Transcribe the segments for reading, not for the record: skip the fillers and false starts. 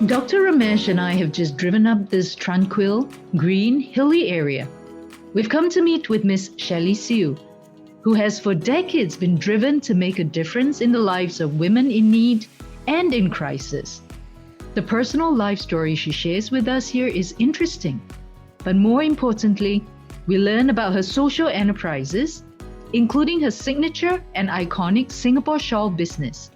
Dr. Ramesh and I have just driven up this tranquil, green, hilly area. We've come to meet with Miss Shelley Siu, who has for decades been driven to make a difference in the lives of women in need and in crisis. The personal life story she shares with us here is interesting, but more importantly, we learn about her social enterprises, including her signature and iconic Singapore Shawl business,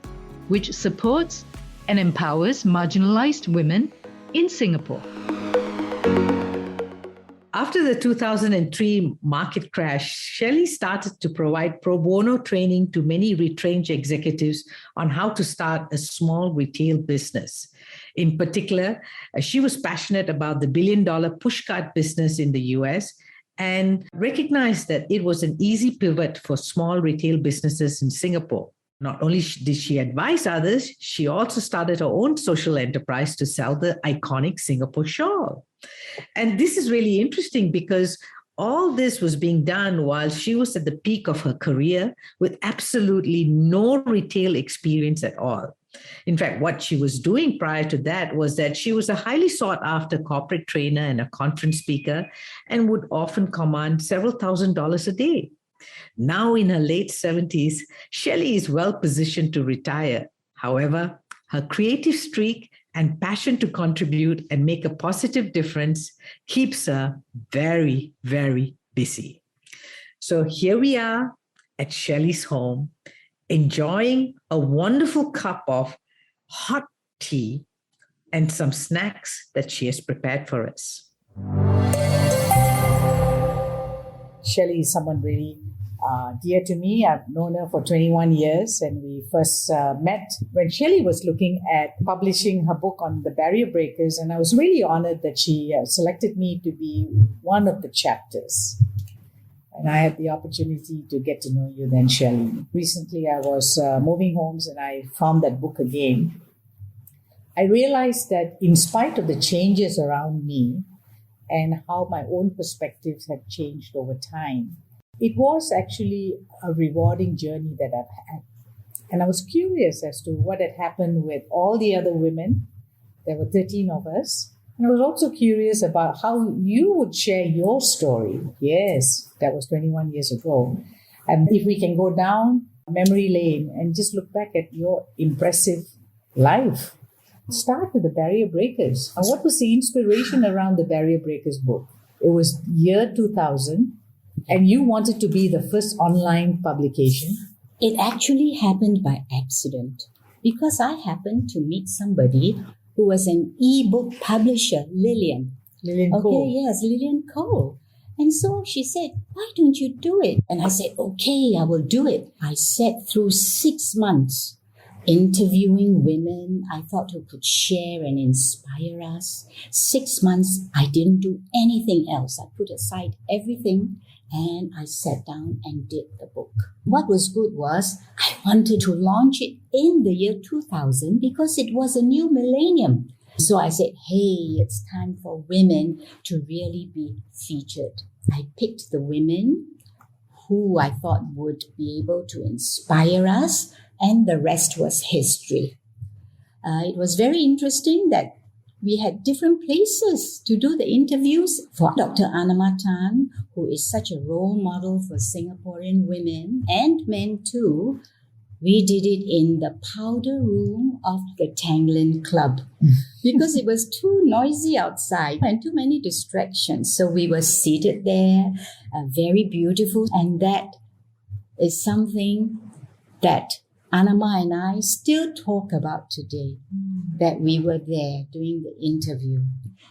which supports and empowers marginalised women in Singapore. After the 2003 market crash, Shelley started to provide pro bono training to many retrenched executives on how to start a small retail business. In particular, she was passionate about the billion-dollar pushcart business in the US and recognized that it was an easy pivot for small retail businesses in Singapore. Not only did she advise others, she also started her own social enterprise to sell the iconic Singapore Shawl. And this is really interesting because all this was being done while she was at the peak of her career with absolutely no retail experience at all. In fact, what she was doing prior to that was that she was a highly sought after corporate trainer and a conference speaker and would often command several $1,000s a day. Now in her late 70s, Shelley is well positioned to retire. However, her creative streak and passion to contribute and make a positive difference keeps her very, very busy. So here we are at Shelley's home, enjoying a wonderful cup of hot tea and some snacks that she has prepared for us. Shelley is someone really dear to me. I've known her for 21 years and we first met when Shelley was looking at publishing her book on the barrier breakers, and I was really honored that she selected me to be one of the chapters. And I had the opportunity to get to know you then, Shelley. Recently I was moving homes and I found that book again. I realized that in spite of the changes around me and how my own perspectives had changed over time, it was actually a rewarding journey that I've had. And I was curious as to what had happened with all the other women. There were 13 of us. And I was also curious about how you would share your story. Yes, that was 21 years ago. And if we can go down memory lane and just look back at your impressive life. Start with the Barrier Breakers. And what was the inspiration around the Barrier Breakers book? It was year 2000. And you wanted to be the first online publication? It actually happened by accident because I happened to meet somebody who was an e-book publisher, Lillian. Lillian Cole. Yes, Lillian Cole. And so she said, why don't you do it? And I said, okay, I will do it. I sat through 6 months interviewing women I thought who could share and inspire us. 6 months, I didn't do anything else. I put aside everything and I sat down and did the book. What was good was I wanted to launch it in the year 2000 because it was a new millennium. So I said, hey, it's time for women to really be featured. I picked the women who I thought would be able to inspire us, and the rest was history. It was very interesting that we had different places to do the interviews. For Dr. Anama Tan, who is such a role model for Singaporean women and men too, we did it in the powder room of the Tanglin Club because it was too noisy outside and too many distractions. So we were seated there, very beautiful. And that is something that Anama and I still talk about today, that we were there doing the interview.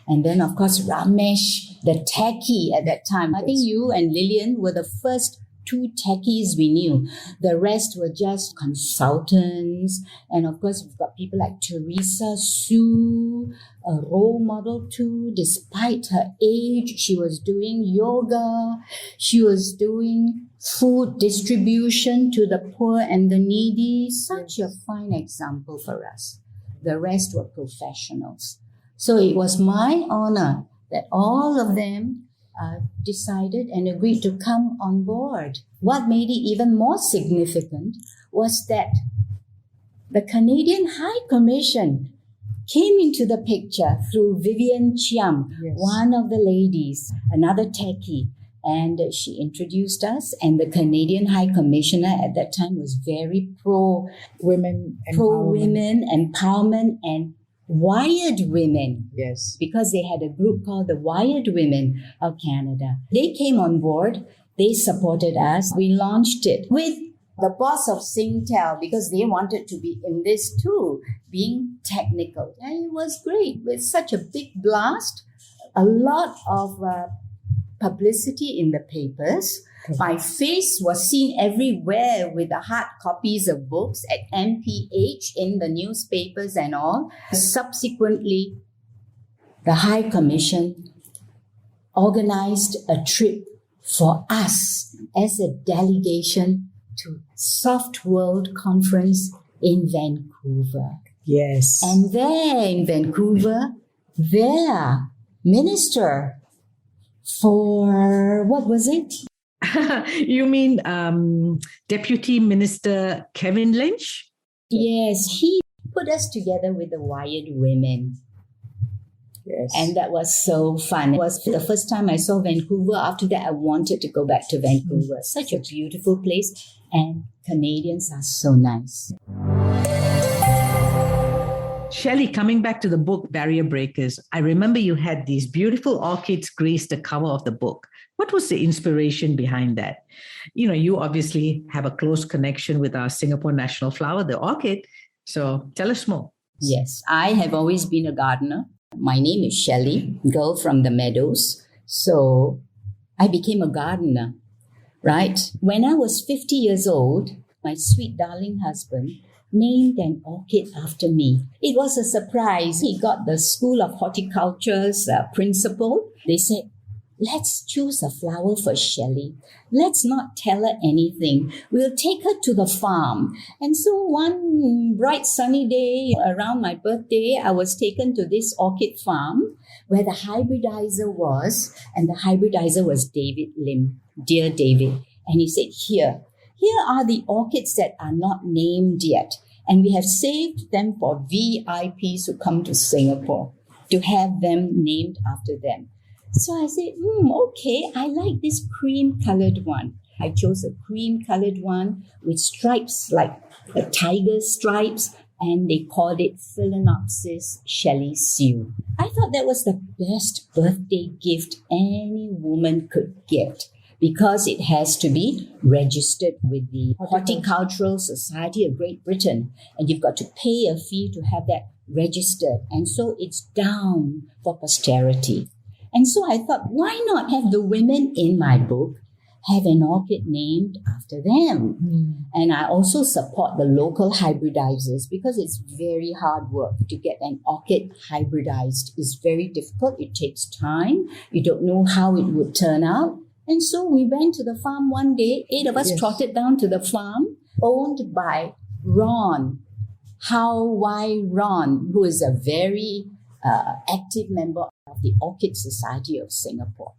And then, of course, Ramesh, the techie at that time. I think you and Lillian were the first 2 techies we knew. The rest were just consultants. And of course, we've got people like Teresa Sue, a role model too. Despite her age, she was doing yoga. She was doing food distribution to the poor and the needy. Such a fine example for us. The rest were professionals. So it was my honor that all of them decided and agreed to come on board. What made it even more significant was that the Canadian High Commission came into the picture through Vivian Chiam, Yes. one of the ladies, another techie. And she introduced us, and the Canadian High Commissioner at that time was very Women empowerment. pro-women empowerment and Wired Women, Yes. because they had a group called the Wired Women of Canada. They came on board, they supported us. We launched it with the boss of Singtel because they wanted to be in this too, being technical. And it was great with such a big blast, a lot of publicity in the papers. My face was seen everywhere with the hard copies of books at MPH in the newspapers and all. Subsequently, the High Commission organized a trip for us as a delegation to Soft World Conference in Vancouver. Yes. And there in Vancouver, their minister for, what was it? You mean Deputy Minister Kevin Lynch? Yes, he put us together with the Wired Women. Yes. And that was so fun. It was the first time I saw Vancouver. After that, I wanted to go back to Vancouver. Such a beautiful place. And Canadians are so nice. Shelley, coming back to the book Barrier Breakers, I remember you had these beautiful orchids grace the cover of the book. What was the inspiration behind that? You know, you obviously have a close connection with our Singapore national flower, the orchid. So tell us more. Yes, I have always been a gardener. My name is Shelley, girl from the meadows. So I became a gardener, right? When I was 50 years old, my sweet darling husband named an orchid after me. It was a surprise. He got the School of Horticulture's principal. They said, let's choose a flower for Shelley. Let's not tell her anything. We'll take her to the farm. And so one bright sunny day around my birthday, I was taken to this orchid farm where the hybridizer was. And the hybridizer was David Lim, dear David. And he said, here are the orchids that are not named yet. And we have saved them for VIPs who come to Singapore to have them named after them. So I said, okay, I like this cream-colored one. I chose a cream-colored one with stripes like the tiger stripes, and they called it Phalaenopsis Shelley Siu. I thought that was the best birthday gift any woman could get because it has to be registered with the Horticultural Society of Great Britain, and you've got to pay a fee to have that registered. And so it's down for posterity. And so I thought, why not have the women in my book have an orchid named after them? And I also support the local hybridizers because it's very hard work to get an orchid hybridized. It's very difficult. It takes time. You don't know how it would turn out. And so we went to the farm one day. 8 of us trotted down to the farm, owned by Ron, How Why Ron, who is a very active member of the Orchid Society of Singapore.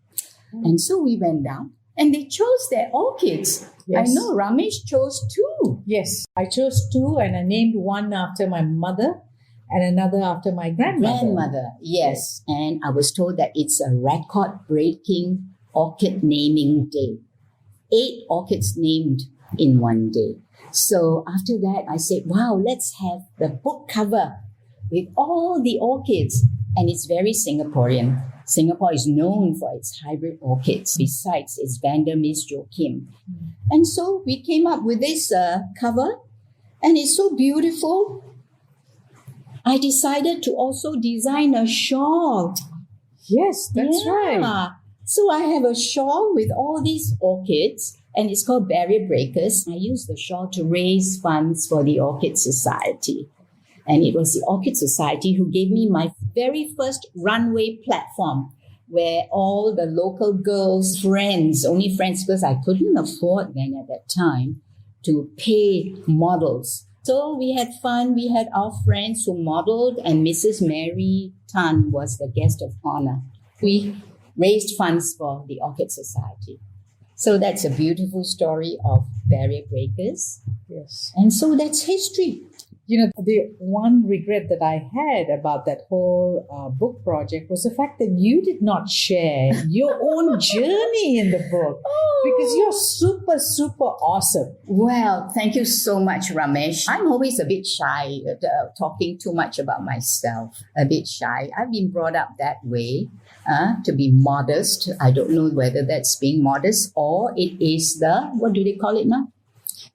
And so we went down and they chose their orchids. Yes. I know Ramesh chose 2. Yes, I chose 2 and I named one after my mother and another after my grandmother. Yes. And I was told that it's a record-breaking orchid naming day. 8 orchids named in one day. So after that, I said, wow, let's have the book cover with all the orchids. And it's very Singaporean. Singapore is known for its hybrid orchids, besides its Vanda Miss Joachim. And so we came up with this cover, and it's so beautiful. I decided to also design a shawl. Yes, that's right. So I have a shawl with all these orchids, and it's called Barrier Breakers. I used the shawl to raise funds for the Orchid Society. And it was the Orchid Society who gave me my very first runway platform where all the local girls, friends, only friends, because I couldn't afford then at that time to pay models. So we had fun. We had our friends who modeled, and Mrs. Mary Tan was the guest of honor. We raised funds for the Orchid Society. So that's a beautiful story of Barrier Breakers. Yes. And so that's history. The one regret that I had about that whole book project was the fact that you did not share your own journey in the book because you're super, super awesome. Well, thank you so much, Ramesh. I'm always a bit shy, talking too much about myself, a bit shy. I've been brought up that way, to be modest. I don't know whether that's being modest or it is what do they call it now?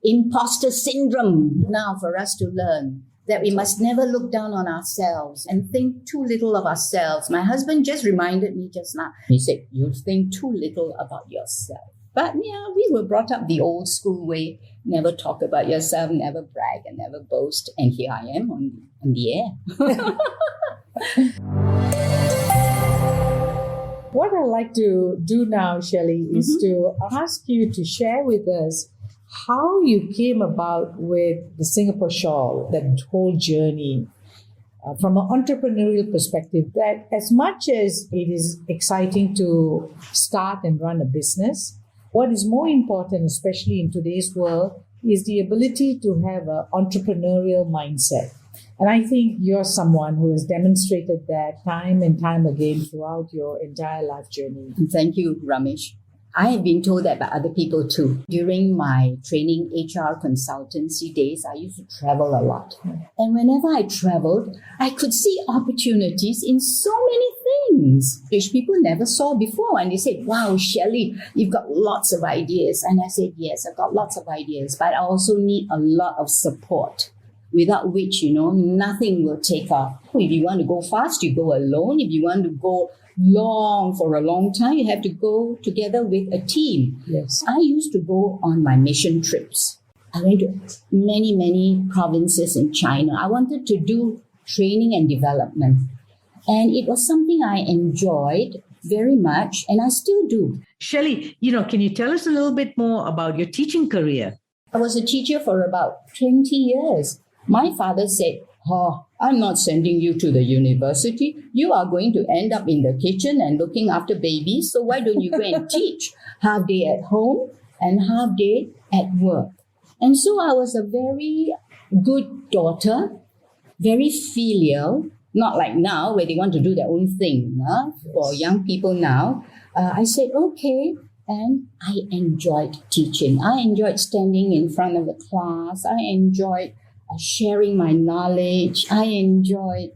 Imposter syndrome. Now for us to learn that we must never look down on ourselves and think too little of ourselves. My husband just reminded me just now. He said, you think too little about yourself. But yeah, we were brought up the old school way. Never talk about yourself, never brag and never boast. And here I am on the air. What I'd like to do now, Shelley, is to ask you to share with us how you came about with the Singapore Shawl, that whole journey from an entrepreneurial perspective, that as much as it is exciting to start and run a business, what is more important, especially in today's world, is the ability to have an entrepreneurial mindset. And I think you're someone who has demonstrated that time and time again throughout your entire life journey. Thank you, Ramesh. I have been told that by other people too. During my training HR consultancy days, I used to travel a lot. And whenever I traveled, I could see opportunities in so many things which people never saw before. And they said, wow, Shelley, you've got lots of ideas. And I said, yes, I've got lots of ideas, but I also need a lot of support, without which, nothing will take off. If you want to go fast, you go alone. If you want to go for a long time, you have to go together with a team. Yes. I used to go on my mission trips. I went to many, many provinces in China. I wanted to do training and development. And it was something I enjoyed very much, and I still do. Shelley, can you tell us a little bit more about your teaching career? I was a teacher for about 20 years. My father said, I'm not sending you to the university. You are going to end up in the kitchen and looking after babies. So why don't you go and teach half day at home and half day at work? And so I was a very good daughter, very filial, not like now where they want to do their own thing. For young people now, I said, okay. And I enjoyed teaching. I enjoyed standing in front of a class. I enjoyed sharing my knowledge. I enjoyed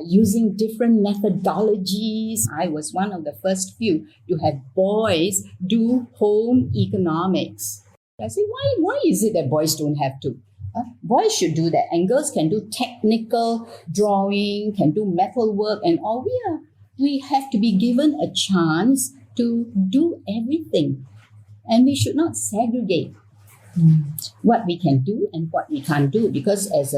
using different methodologies. I was one of the first few to have boys do home economics. I said, why is it that boys don't have to? Boys should do that. And girls can do technical drawing, can do metal work and all. We have to be given a chance to do everything. And we should not segregate what we can do and what we can't do, because as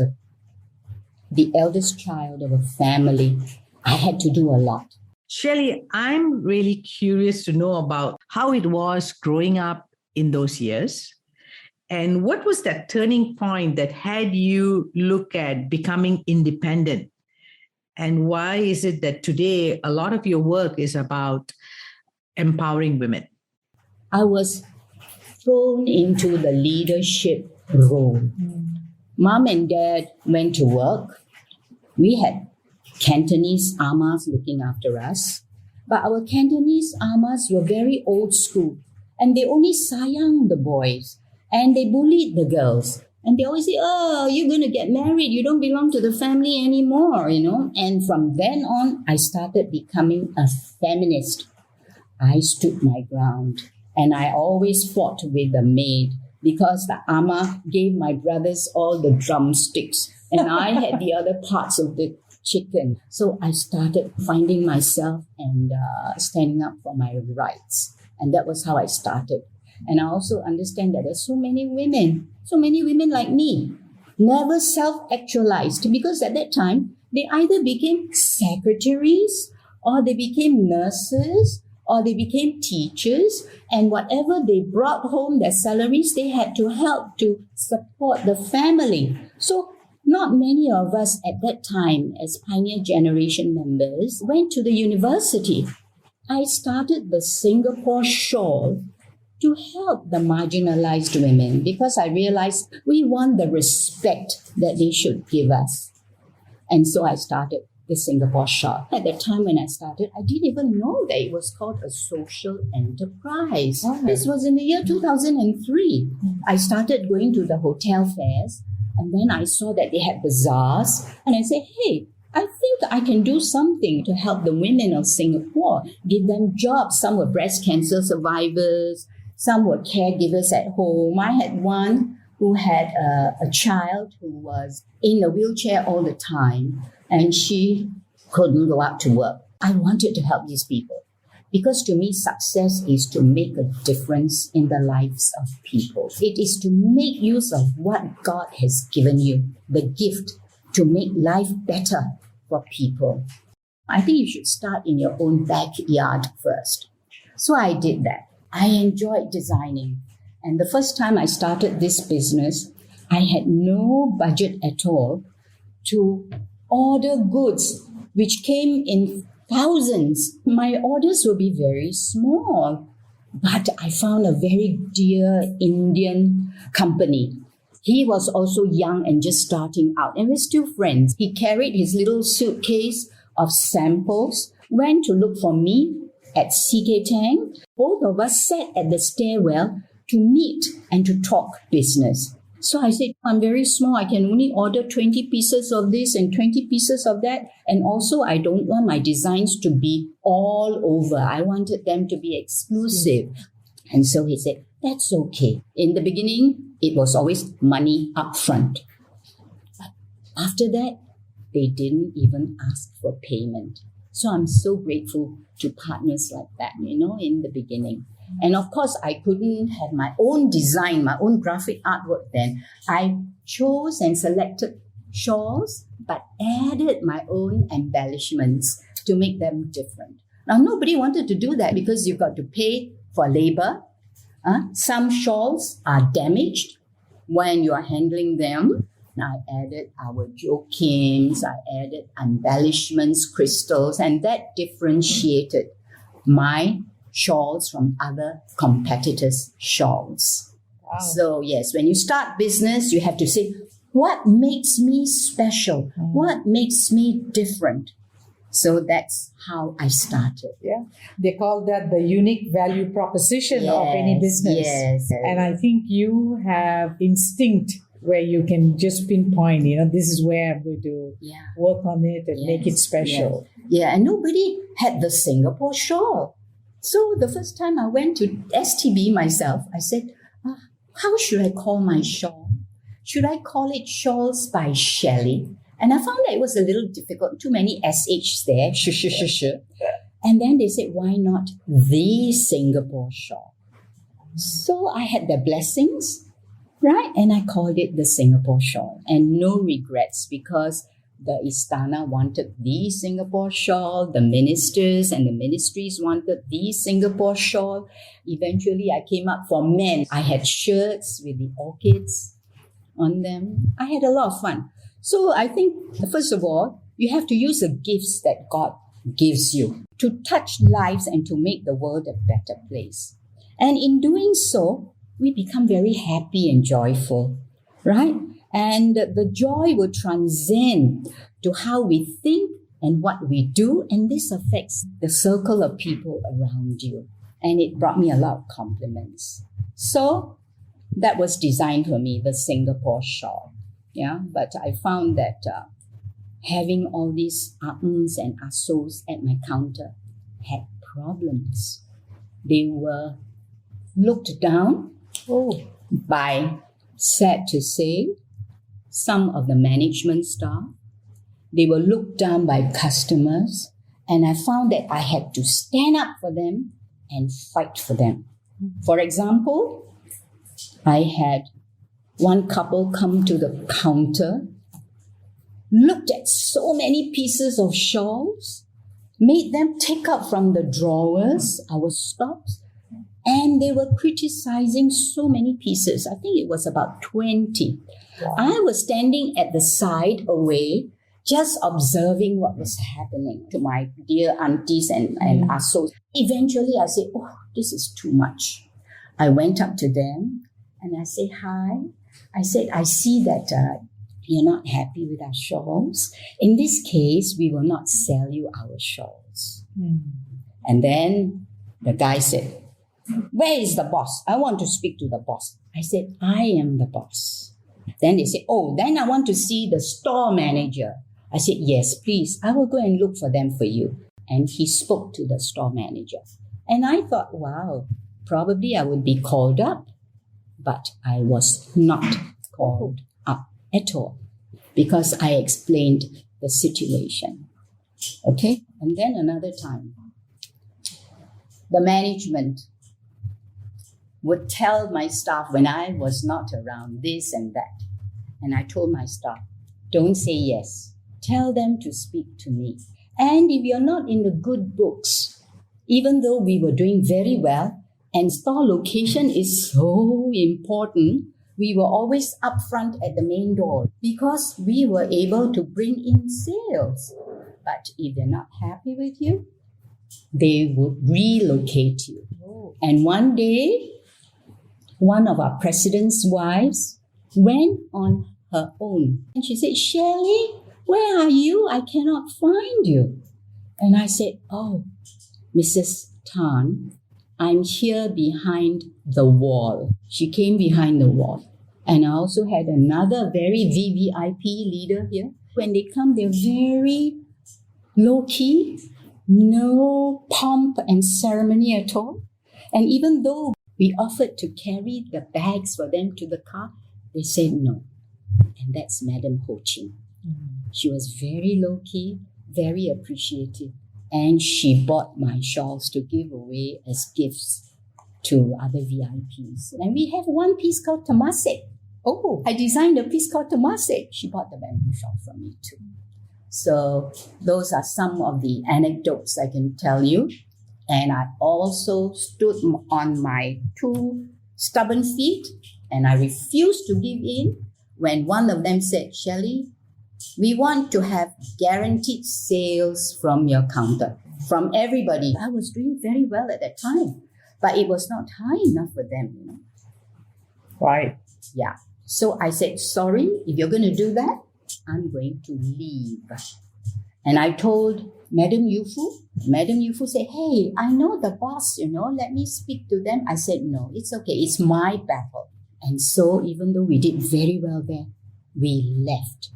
the eldest child of a family, I had to do a lot. Shelley, I'm really curious to know about how it was growing up in those years, and what was that turning point that had you look at becoming independent, and why is it that today a lot of your work is about empowering women? I was thrown into the leadership role. Mom and Dad went to work. We had Cantonese amas looking after us, but our Cantonese amas were very old school, and they only sayang the boys and they bullied the girls. And they always say, oh, you're going to get married. You don't belong to the family anymore, And from then on, I started becoming a feminist. I stood my ground. And I always fought with the maid because the ama gave my brothers all the drumsticks and I had the other parts of the chicken. So I started finding myself and standing up for my rights. And that was how I started. And I also understand that there's so many women like me, never self-actualized, because at that time, they either became secretaries or they became nurses or they became teachers, and whatever they brought home, their salaries, they had to help to support the family. So not many of us at that time as Pioneer Generation members went to the university. I started the Singapore Shawl to help the marginalized women, because I realized we want the respect that they should give us. And so I started the Singapore Shawl. At the time when I started, I didn't even know that it was called a social enterprise. Oh. This was in the year 2003. I started going to the hotel fairs, and then I saw that they had bazaars, and I said, hey, I think I can do something to help the women of Singapore, give them jobs. Some were breast cancer survivors, some were caregivers at home. I had one who had a child who was in a wheelchair all the time, and she couldn't go out to work. I wanted to help these people because to me, success is to make a difference in the lives of people. It is to make use of what God has given you, the gift to make life better for people. I think you should start in your own backyard first. So I did that. I enjoyed designing. And the first time I started this business, I had no budget at all to order goods, which came in thousands. My orders will be very small, but I found a very dear Indian company. He was also young and just starting out, and we're still friends. He carried his little suitcase of samples, went to look for me at CK Tang. Both of us sat at the stairwell to meet and to talk business. So I said, I'm very small. I can only order 20 pieces of this and 20 pieces of that. And also, I don't want my designs to be all over. I wanted them to be exclusive. And so he said, that's okay. In the beginning, it was always money up front. But after that, they didn't even ask for payment. So I'm so grateful to partners like that, in the beginning. And of course, I couldn't have my own design, my own graphic artwork then. I chose and selected shawls, but added my own embellishments to make them different. Now, nobody wanted to do that because you've got to pay for labor. Some shawls are damaged when you are handling them. I added our joachims, I added embellishments, crystals, and that differentiated my shawls from other competitors' shawls. Wow. So yes, when you start business, you have to say, what makes me special? What makes me different? So that's how I started. Yeah, they call that the unique value proposition of any business. Yes. And I think you have instinct where you can just pinpoint, this is where I'm going to work on it and make it special. Yeah, and nobody had the Singapore Shawl. So the first time I went to STB myself, I said, how should I call my shawl? Should I call it Shawls by Shelley? And I found that it was a little difficult, too many SH there, And then they said, why not the Singapore Shawl? So I had their blessings, right? And I called it the Singapore Shawl. And no regrets, because the Istana wanted the Singapore Shawl, the ministers and the ministries wanted the Singapore Shawl. Eventually, I came up for men. I had shirts with the orchids on them. I had a lot of fun. So I think, first of all, you have to use the gifts that God gives you to touch lives and to make the world a better place. And in doing so, we become very happy and joyful, right? And the joy will transcend to how we think and what we do. And this affects the circle of people around you. And it brought me a lot of compliments. So that was designed for me, the Singapore Shawl. Yeah, but I found that having all these Ahns and Assos at my counter had problems. They were looked down by, sad to say, some of the management staff. They were looked down by customers, and I found that I had to stand up for them and fight for them. For example, I had one couple come to the counter, looked at so many pieces of shawls, made them take up from the drawers, our stocks, and they were criticizing so many pieces. I think it was about 20. Wow. I was standing at the side away, just observing what was happening to my dear aunties and assos. Eventually, I said, this is too much. I went up to them and I said, hi. I said, I see that you're not happy with our shawls. In this case, we will not sell you our shawls. And then the guy said, where is the boss? I want to speak to the boss. I said, I am the boss. Then they said, oh, then I want to see the store manager. I said, yes, please. I will go and look for them for you. And he spoke to the store manager. And I thought, wow, probably I would be called up. But I was not called up at all because I explained the situation. Okay? And then another time, the management would tell my staff when I was not around this and that. And I told my staff, don't say yes. Tell them to speak to me. And if you're not in the good books, even though we were doing very well, and store location is so important, we were always up front at the main door because we were able to bring in sales. But if they're not happy with you, they would relocate you. And one day, one of our president's wives went on her own. And she said, Shelley, where are you? I cannot find you. And I said, oh, Mrs. Tan, I'm here behind the wall. She came behind the wall. And I also had another very VVIP leader here. When they come, they're very low-key, no pomp and ceremony at all. And even though we offered to carry the bags for them to the car, they said no. And that's Madam Ho Ching. She was very low-key, very appreciative. And she bought my shawls to give away as gifts to other VIPs. And we have one piece called Temasek. Oh, I designed a piece called Temasek. She bought the bamboo shawl from me too. So those are some of the anecdotes I can tell you. And I also stood on my 2 stubborn feet and I refused to give in when one of them said, Shelley, we want to have guaranteed sales from your counter, from everybody. I was doing very well at that time, but it was not high enough for them, Right. Yeah. So I said, sorry, if you're going to do that, I'm going to leave. And I told Madam Yufu. Madam Yufu said, hey, I know the boss, let me speak to them. I said, no, it's okay. It's my battle. And so even though we did very well there, we left.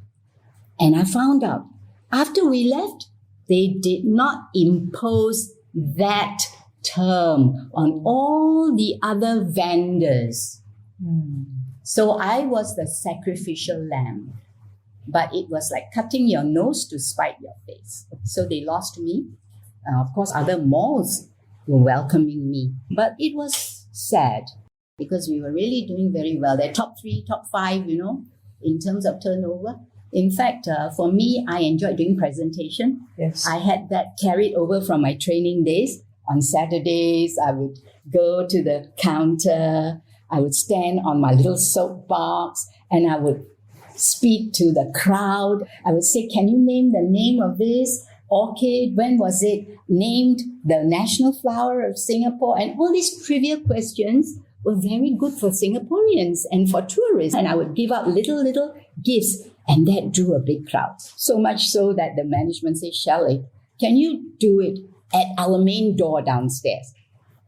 And I found out, after we left, they did not impose that term on all the other vendors. So I was the sacrificial lamb. But it was like cutting your nose to spite your face. So they lost me. Of course, other malls were welcoming me. But it was sad because we were really doing very well. They're top 3, top 5, in terms of turnover. In fact, for me, I enjoyed doing presentation. Yes. I had that carried over from my training days. On Saturdays, I would go to the counter. I would stand on my little soapbox and I would speak to the crowd. I would say, can you name the name of this orchid? When was it named the national flower of Singapore? And all these trivial questions were very good for Singaporeans and for tourists. And I would give out little gifts. And that drew a big crowd. So much so that the management said, Shelley, can you do it at our main door downstairs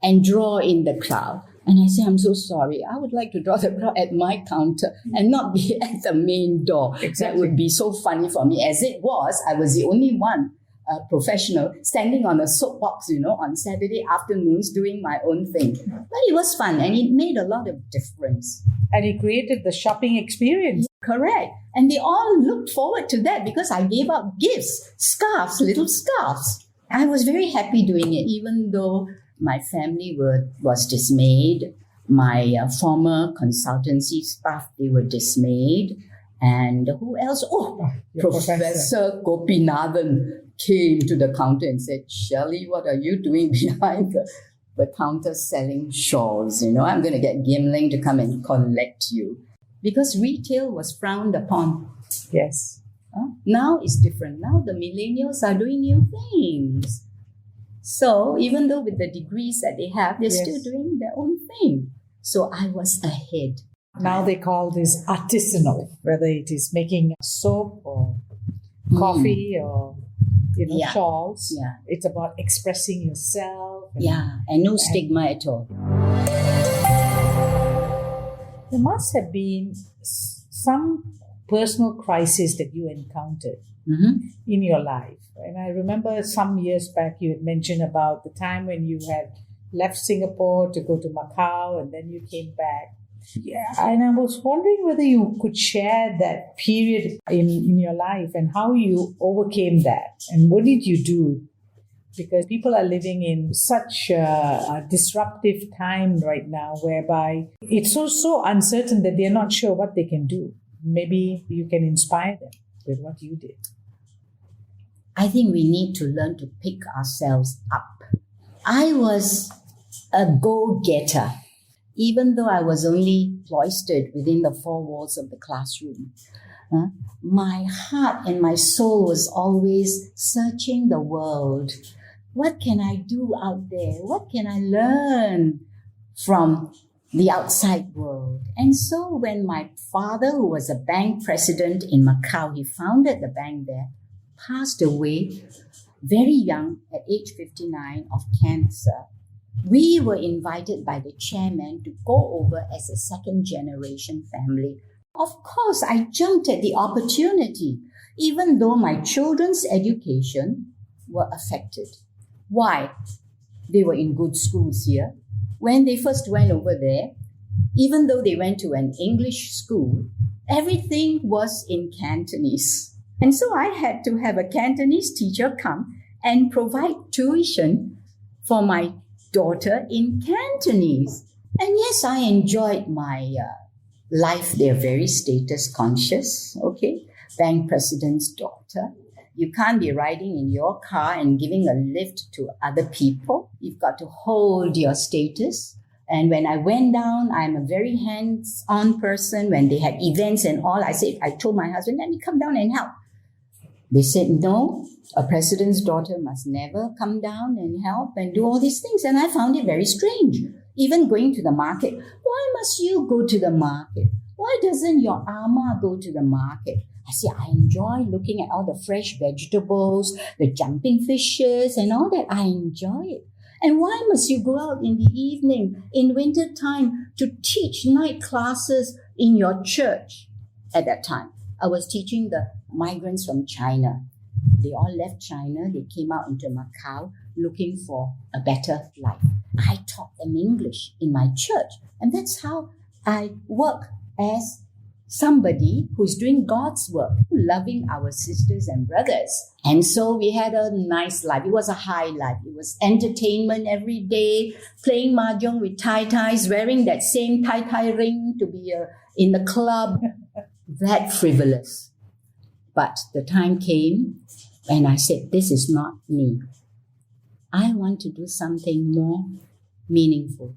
and draw in the crowd? And I said, I'm so sorry. I would like to draw the crowd at my counter and not be at the main door. Exactly. That would be so funny for me. As it was, I was the only one professional standing on a soapbox, on Saturday afternoons doing my own thing. But it was fun and it made a lot of difference. And it created the shopping experience. Correct. And they all looked forward to that because I gave out gifts, scarves, little scarves. I was very happy doing it, even though my family was dismayed. My former consultancy staff, they were dismayed. And who else? Oh, Professor Gopinathan came to the counter and said, Shelley, what are you doing behind the counter selling shawls? I'm going to get Gimling to come and collect you. Because retail was frowned upon. Yes. Now it's different. Now the millennials are doing new things. So even though with the degrees that they have, they're still doing their own thing. So I was ahead. Now they call this artisanal, whether it is making soap or coffee or Yeah. shawls. Yeah. It's about expressing yourself. And no stigma at all. There must have been some personal crisis that you encountered in your life. And I remember some years back you had mentioned about the time when you had left Singapore to go to Macau and then you came back. Yeah, and I was wondering whether you could share that period in your life and how you overcame that and what did you do? Because people are living in such a disruptive time right now whereby it's so uncertain that they're not sure what they can do. Maybe you can inspire them with what you did. I think we need to learn to pick ourselves up. I was a go-getter, even though I was only cloistered within the four walls of the classroom. My heart and my soul was always searching the world. What can I do out there? What can I learn from the outside world? And so when my father, who was a bank president in Macau, he founded the bank there, passed away very young at age 59 of cancer, we were invited by the chairman to go over as a second generation family. Of course, I jumped at the opportunity, even though my children's education were affected. Why? They were in good schools here. When they first went over there, even though they went to an English school, everything was in Cantonese. And so I had to have a Cantonese teacher come and provide tuition for my daughter in Cantonese. And yes, I enjoyed my life. They're very status conscious, okay? Bank president's daughter. You can't be riding in your car and giving a lift to other people. You've got to hold your status. And when I went down, I'm a very hands-on person. When they had events and all, I told my husband, let me come down and help. They said, no, a president's daughter must never come down and help and do all these things. And I found it very strange. Even going to the market. Why must you go to the market? Why doesn't your ama go to the market? I say, I enjoy looking at all the fresh vegetables, the jumping fishes and all that. I enjoy it. And why must you go out in the evening, in winter time, to teach night classes in your church? At that time, I was teaching the migrants from China. They all left China. They came out into Macau looking for a better life. I taught them English in my church. And that's how I work as somebody who's doing God's work, loving our sisters and brothers. And so we had a nice life. It was a high life. It was entertainment every day, playing mahjong with tai-tais, wearing that same tai-tai ring to be in the club. That frivolous. But the time came and I said, this is not me. I want to do something more meaningful.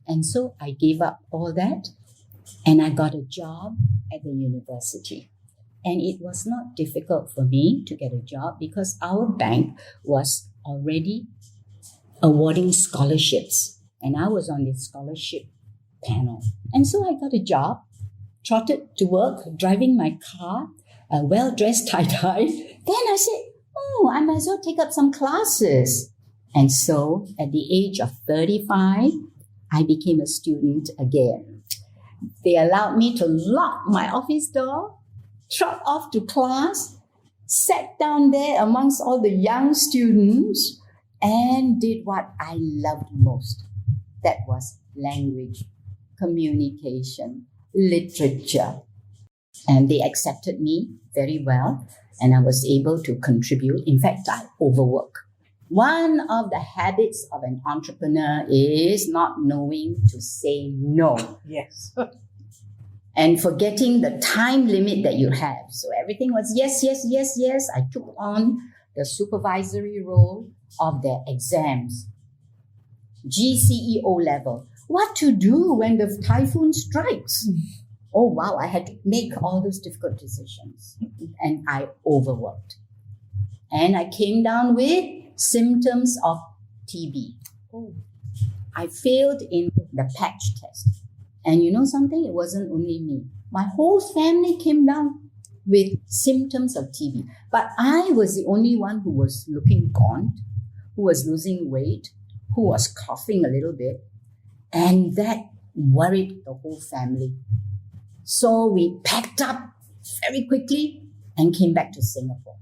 And so I gave up all that and I got a job at the university. And it was not difficult for me to get a job because our bank was already awarding scholarships. And I was on the scholarship panel. And so I got a job, trotted to work, driving my car, a well-dressed tie-dye. Then I said, I might as well take up some classes. And so at the age of 35, I became a student again. They allowed me to lock my office door, trot off to class, sat down there amongst all the young students and did what I loved most. That was language, communication, literature. And they accepted me very well and I was able to contribute. In fact, I overwork. One of the habits of an entrepreneur is not knowing to say no. Yes. And forgetting the time limit that you have. So everything was yes, yes, yes, yes. I took on the supervisory role of their exams. GCE O level. What to do when the typhoon strikes? Oh, wow, I had to make all those difficult decisions. And I overworked. And I came down with symptoms of TB. I failed in the patch test. And you know something? It wasn't only me. My whole family came down with symptoms of TB. But I was the only one who was looking gaunt, who was losing weight, who was coughing a little bit. And that worried the whole family. So we packed up very quickly and came back to Singapore.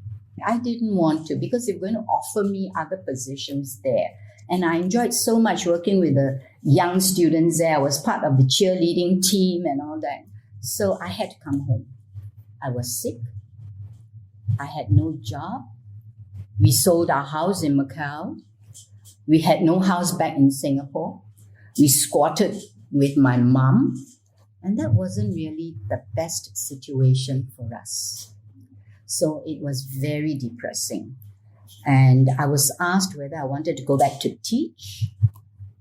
I didn't want to because they were going to offer me other positions there. And I enjoyed so much working with the young students there. I was part of the cheerleading team and all that. So I had to come home. I was sick. I had no job. We sold our house in Macau. We had no house back in Singapore. We squatted with my mom. And that wasn't really the best situation for us. So it was very depressing. And I was asked whether I wanted to go back to teach.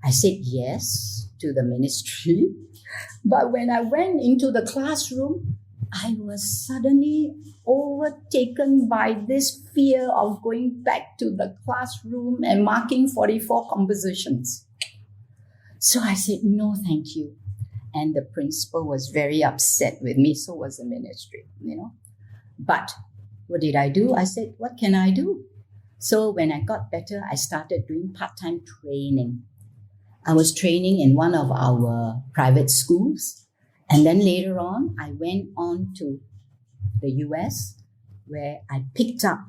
I said yes to the ministry. But when I went into the classroom, I was suddenly overtaken by this fear of going back to the classroom and marking 44 compositions. So I said, no, thank you. And the principal was very upset with me. So was the ministry, But what did I do? I said, what can I do? So when I got better, I started doing part-time training. I was training in one of our private schools. And then later on, I went on to the US where I picked up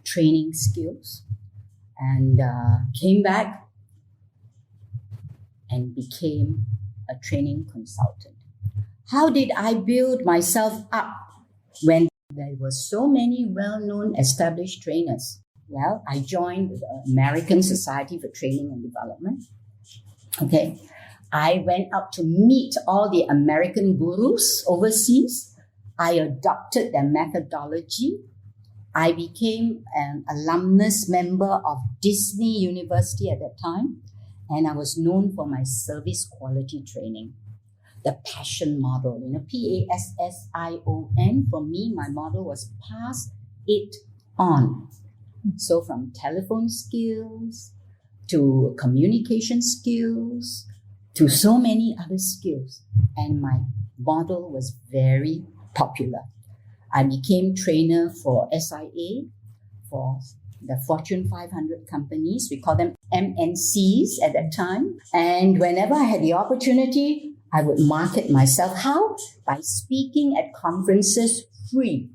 training skills and came back and became a training consultant. How did I build myself up when there were so many well-known established trainers? Well, I joined the American Society for Training and Development. Okay. I went out to meet all the American gurus overseas. I adopted their methodology. I became an alumnus member of Disney University at that time. And I was known for my service quality training. The PASSION model, PASSION. For me, my model was pass it on. So from telephone skills to communication skills to so many other skills. And my model was very popular. I became trainer for SIA, for the Fortune 500 companies. We call them MNCs at that time. And whenever I had the opportunity, I would market myself. How? By speaking at conferences free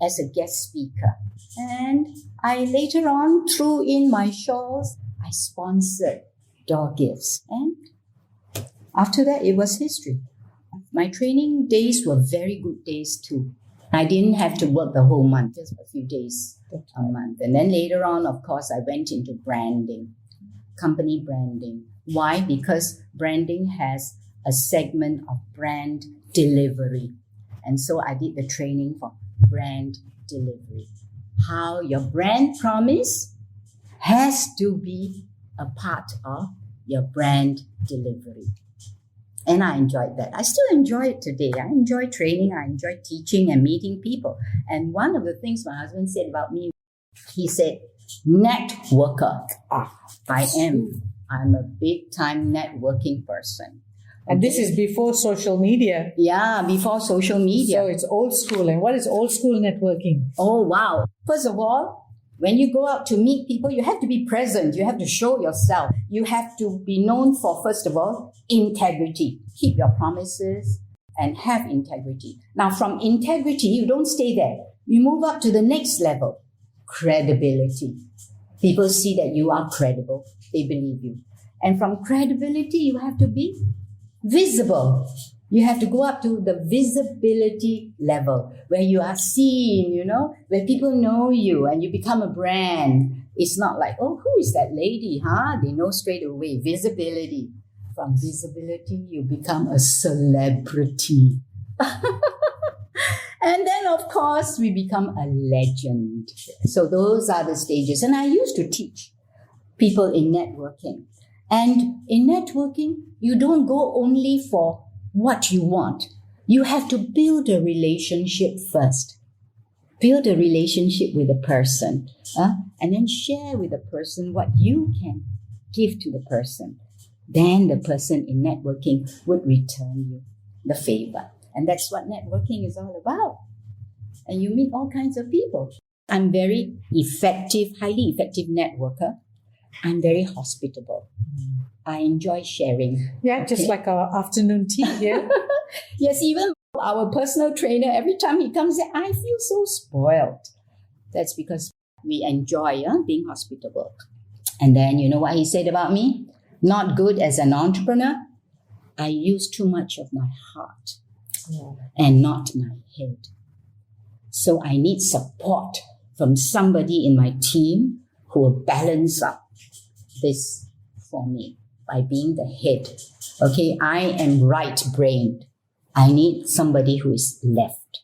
as a guest speaker. And I later on threw in my shawls. I sponsored door gifts. And after that, it was history. My training days were very good days too. I didn't have to work the whole month, just a few days a month. And then later on, of course, I went into branding, company branding. Why? Because branding has a segment of brand delivery. And so I did the training for brand delivery. How your brand promise has to be a part of your brand delivery. And I enjoyed that. I still enjoy it today. I enjoy training. I enjoy teaching and meeting people. And one of the things my husband said about me, he said, networker. I am. I'm a big time networking person. And this is before social media. Yeah, before social media. So it's old school. And what is old school networking? Oh, wow. First of all, when you go out to meet people, you have to be present. You have to show yourself. You have to be known for, first of all, integrity. Keep your promises and have integrity. Now, from integrity, you don't stay there. You move up to the next level, credibility. People see that you are credible. They believe you. And from credibility, you have to be visible. You have to go up to the visibility level where you are seen, where people know you and you become a brand. It's not like, oh, who is that lady, huh? They know straight away. Visibility. From visibility, you become a celebrity. And then, of course, we become a legend. So those are the stages. And I used to teach people in networking. And in networking, you don't go only for what you want. You have to build a relationship first. Build a relationship with a person, and then share with the person what you can give to the person. then the person in networking would return you the favor. And that's what networking is all about. And you meet all kinds of people. I'm very effective, highly effective networker. I'm very hospitable. I enjoy sharing. Yeah, just like our afternoon tea here. Yes, even our personal trainer, every time he comes in, I feel so spoiled. That's because we enjoy being hospitable. And then you know what he said about me? Not good as an entrepreneur. I use too much of my heart and not my head. So I need support from somebody in my team who will balance up this for me by being the head. Okay, I am right-brained. I need somebody who is left.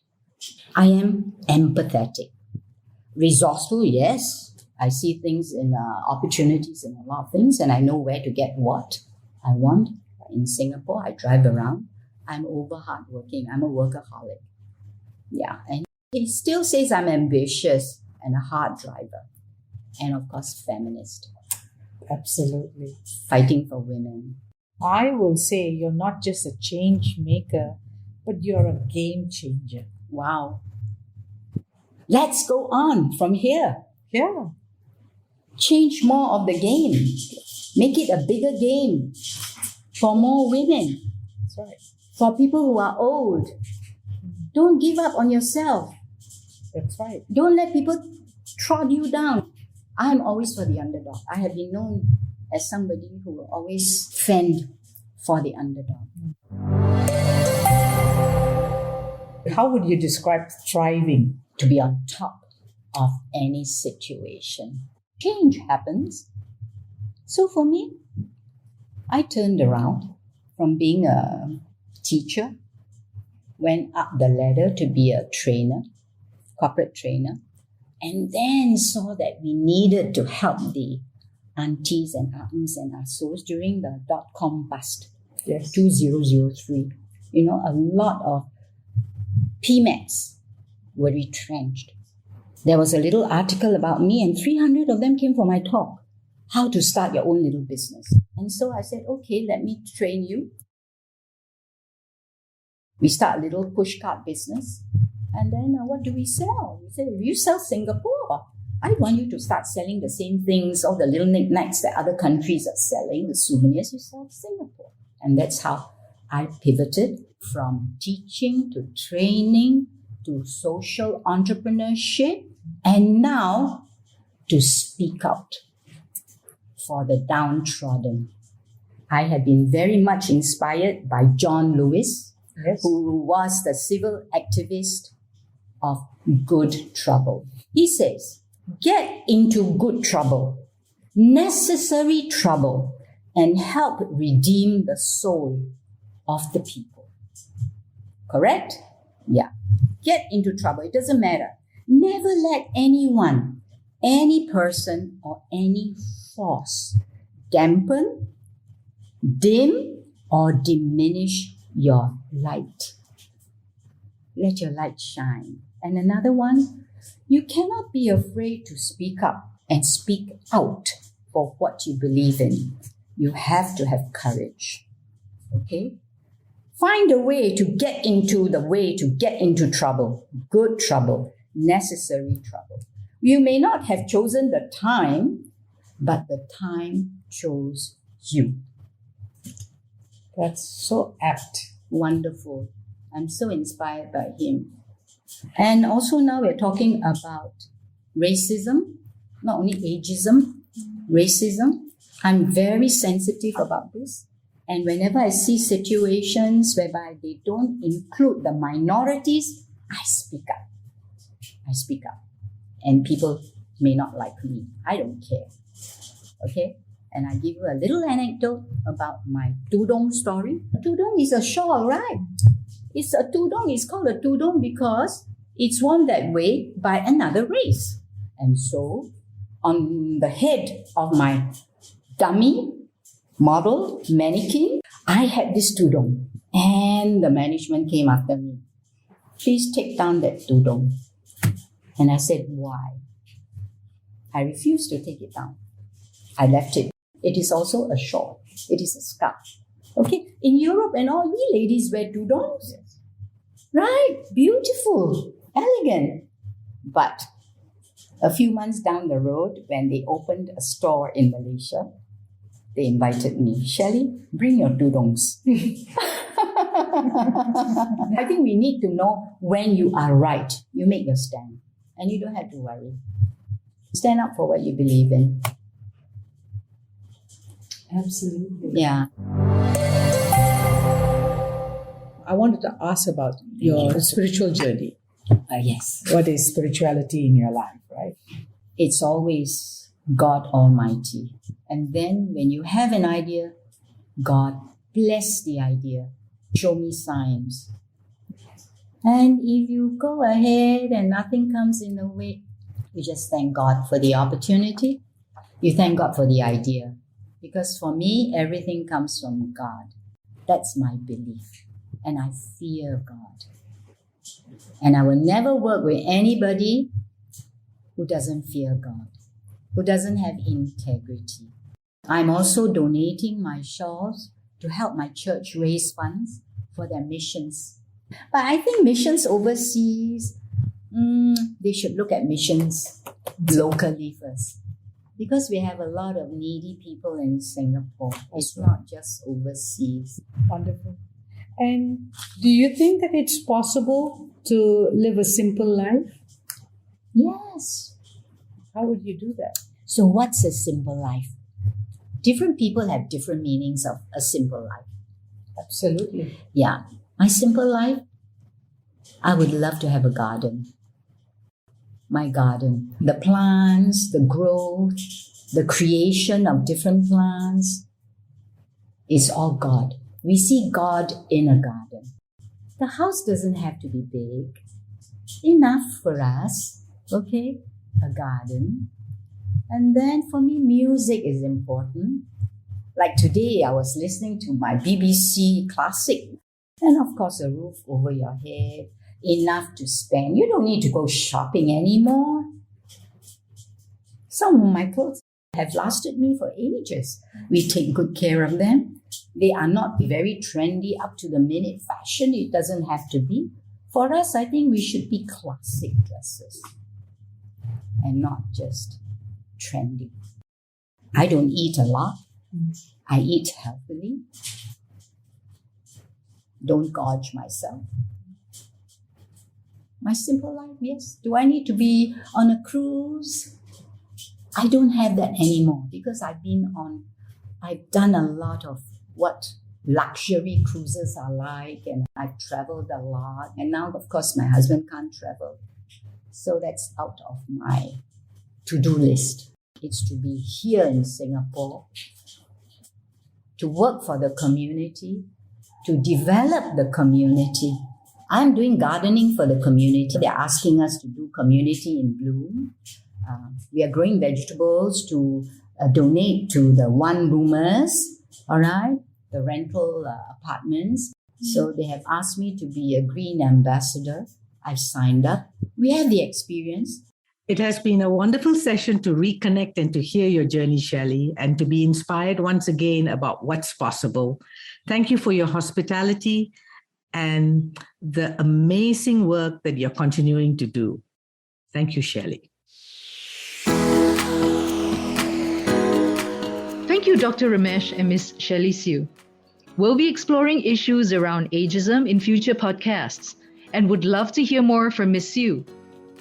I am empathetic. Resourceful, yes. I see things in opportunities in a lot of things, and I know where to get what I want. In Singapore, I drive around. I'm over hardworking. I'm a workaholic. Yeah, and he still says I'm ambitious and a hard driver. And of course, feminist. Absolutely. Fighting for women. I will say you're not just a change maker, but you're a game changer. Wow. Let's go on from here. Yeah. Change more of the game. Make it a bigger game for more women, That's right. for people who are old. Don't give up on yourself. That's right. Don't let people trod you down. I'm always for the underdog. I have been known as somebody who will always fend for the underdog. How would you describe thriving? To be on top of any situation. Change happens. So for me, I turned around from being a teacher, went up the ladder to be a trainer, corporate trainer, and then saw that we needed to help the aunties and aunts and assos during the dot-com bust, Yes. 2003. You know, a lot of PMEX were retrenched. There was a little article about me, and 300 of them came for my talk, how to start your own little business. And so I said, okay, let me train you. We start a little pushcart business. And then what do we sell? We said, if you sell Singapore, I want you to start selling the same things, all the little knickknacks that other countries are selling, the souvenirs, you sell Singapore. And that's how I pivoted from teaching to training to social entrepreneurship, and now to speak out for the downtrodden. I have been very much inspired by John Lewis, Yes. who was the civil activist of good trouble. He says, get into good trouble, necessary trouble, and help redeem the soul of the people. Correct? Yeah. Get into trouble. It doesn't matter. Never let anyone, any person, or any force dampen, dim, or diminish your light. Let your light shine. And another one, you cannot be afraid to speak up and speak out for what you believe in. You have to have courage. Okay? Find a way to get into trouble. Good trouble. Necessary trouble. You may not have chosen the time, but the time chose you. That's so apt. Wonderful. I'm so inspired by him. And also now we're talking about racism, not only ageism, racism. I'm very sensitive about this. And whenever I see situations whereby they don't include the minorities, I speak up. I speak up. And people may not like me. I don't care. Okay? And I give you a little anecdote about my tudung story. Tudung is a shawl, right? It's a tudung. It's called a tudung because it's worn that way by another race. And so, on the head of my dummy, model, mannequin, I had this tudung. And the management came after me. Please take down that tudung. And I said, why? I refused to take it down. I left it. It is also a shawl. It is a scarf. Okay, in Europe and all, we ladies wear tudongs. Right, beautiful, elegant. But a few months down the road, when they opened a store in Malaysia, they invited me, Shelley, bring your tudongs. I think we need to know when you are right. You make your stand and you don't have to worry. Stand up for what you believe in. Absolutely. Yeah. I wanted to ask about your spiritual journey. Yes. What is spirituality in your life, right? It's always God Almighty. And then when you have an idea, God bless the idea. Show me signs. And if you go ahead and nothing comes in the way, you just thank God for the opportunity. You thank God for the idea. Because for me, everything comes from God. That's my belief. And I fear God. And I will never work with anybody who doesn't fear God, who doesn't have integrity. I'm also donating my shawls to help my church raise funds for their missions. But I think missions overseas, they should look at missions locally first. Because we have a lot of needy people in Singapore. It's not just overseas. Wonderful. And do you think that it's possible to live a simple life? Yes. How would you do that? So what's a simple life? Different people have different meanings of a simple life. Absolutely. Yeah. My simple life, I would love to have a garden. My garden. The plants, the growth, the creation of different plants is all God. We see God in a garden. The house doesn't have to be big. Enough for us, okay? A garden. And then for me, music is important. Like today, I was listening to my BBC classic. And of course, a roof over your head, enough to spend. You don't need to go shopping anymore. Some of my clothes have lasted me for ages. We take good care of them. They are not very trendy, up-to-the-minute fashion. It doesn't have to be. For us, I think we should be classic dresses and not just trendy. I don't eat a lot. I eat healthily. Don't gorge myself. My simple life, yes. Do I need to be on a cruise? I don't have that anymore because I've done a lot of what luxury cruises are like, and I've traveled a lot. And now, of course, my husband can't travel. So that's out of my to-do list. It's to be here in Singapore, to work for the community, to develop the community. I'm doing gardening for the community. They're asking us to do community in bloom. We are growing vegetables to donate to the one-roomers, all right, the rental apartments. So they have asked me to be a green ambassador. I've signed up. We have the experience. It has been a wonderful session to reconnect and to hear your journey, Shelley, and to be inspired once again about what's possible. Thank you for your hospitality and the amazing work that you're continuing to do. Thank you, Shelley. Thank you, Dr. Ramesh and Ms. Shelley Siu. We'll be exploring issues around ageism in future podcasts and would love to hear more from Ms. Siu,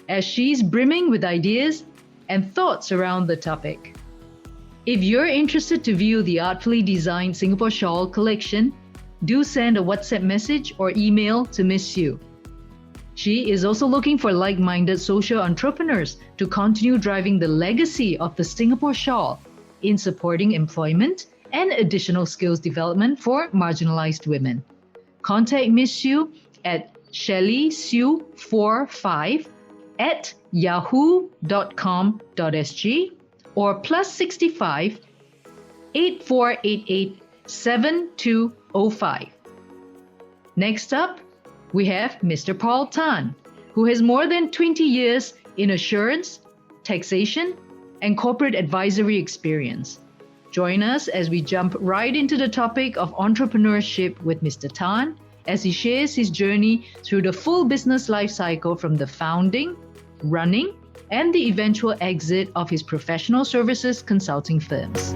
as she's brimming with ideas and thoughts around the topic. If you're interested to view the artfully designed Singapore Shawl collection, do send a WhatsApp message or email to Ms. Siu. She is also looking for like-minded social entrepreneurs to continue driving the legacy of the Singapore Shawl in supporting employment and additional skills development for marginalised women. Contact Ms. Siu at shelleysiu45@yahoo.com.sg or +65 8488 7205. Next up, we have Mr. Paul Tan, who has more than 20 years in assurance, taxation, and corporate advisory experience. Join us as we jump right into the topic of entrepreneurship with Mr. Tan as he shares his journey through the full business life cycle from the founding, running, and the eventual exit of his professional services consulting firms.